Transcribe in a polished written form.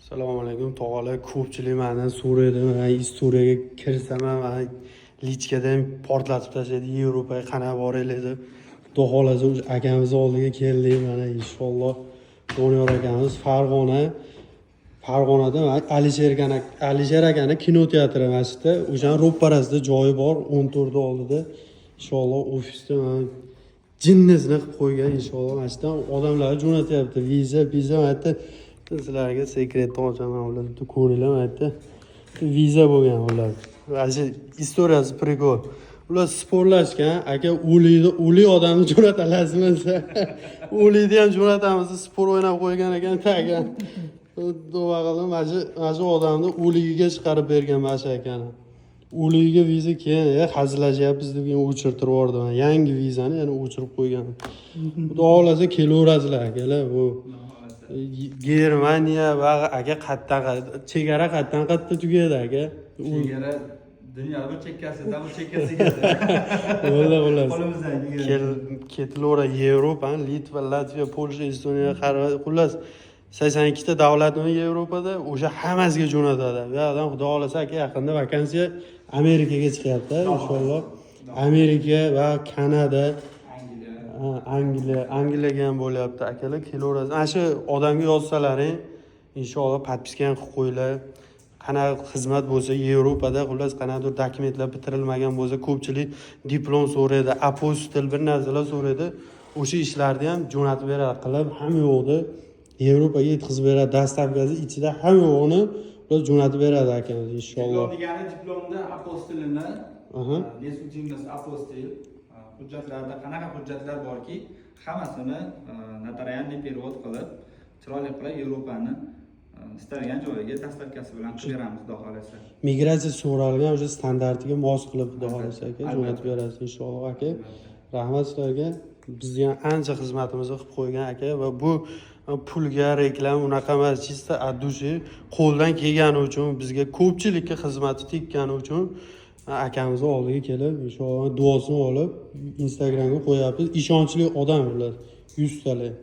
Assalomu alaykum tog'alar. Ko'pchilik mendan so'raydi, men istoriyaga kirsam ham lichkada portlatib tashladi. Yevropaga qanday boraylik deb. Xudo xolasa akamiz oldiga keldik. Mana inshaalloh Doniyor akamiz Farg'onada Alisher akani kinoteatri masjidda, o'sha ro'parasida joyi bor, 14 oldida. Inshaalloh ofisda men jinnisini qilib qo'ygan inshaalloh masjiddan odamlar jo'natyapti. Viza mayda sizlarga sekretni ochaman, ularni ko'ringlar mayda. Viza bo'lgan ular. Mana istoriyasi prikol. Ular sporlashgan, aka o'lik odamni jo'natalasizmi? O'likni ham jo'natamiz, sport o'ynab qo'ygan ekan tagan. Duo qildim, mana shu odamni o'ligiga chiqarib bergan mana shu akani. O'ligiga viza keyin hazillashyapmiz deb o'chirtirib yubordim. Yangi vizani yana o'chirib qo'ygan. Xudo xolasa kelaverasizlar akalar. Bu Germaniya va aka chegara qatdan tugaydi aka. Chegara dunyo bir chekkasida, bir chekkasiga. O'lar. Qo'limizdan Ketilaver Yevropa, Litva, Latviya, Polsha, Estoniya, xullas 82 ta davlatni Yevropada o'sha hammasiga jo'natadi. Va odam xudo xolasa aka yaqinda vakansiya Amerikaga chiqyapti inshaalloh. Amerika va Kanada, Angliyaga ham bo'lyapti akalar, kelaverasiz. Ana shu odamga yozsalaring inshaalloh podpiska ham qilib qo'yinglar. Qanaqa xizmat bo'lsa Yevropada, xullas qanaqadir dokumentlar bitirilmagan bo'lsa, ko'pchilik diplom so'raydi, apostil bir narsalar so'raydi. O'sha ishlarni ham jo'natib beradi, qilib hamma yo'qda Yevropaga yetkazib beradi. Dastavkasi ichida hamma yo'qni ular jo'natib beradi akamiz inshaalloh. Diplom degani diplomda apostilini, nesutimiz apostil hujjatlarda qanaqa hujjatlar borki, hammasini notarialniy perevod qilib, chiroyli qilib Yevropani istalgan joyiga dastavkasi bilan qilib beramiz, xudo xolasa. Migratsiya so'ralgan o'sha standartiga mos qilib xudo xolasa aka jo'natib berasiz inshaalloh aka. Rahmat sizlarga. Bizni ham ancha xizmatimizni qilib qo'ygan aka va bu pulga reklama unaqa emas, chista addushi qo'ldan kelgani uchun, bizga ko'pchilikka xizmati tekkani uchun akamizni oldiga kelib, inshaalloh duosini olib Instagramga qo'yapmiz. Ishonchli odam ular, 100 talik.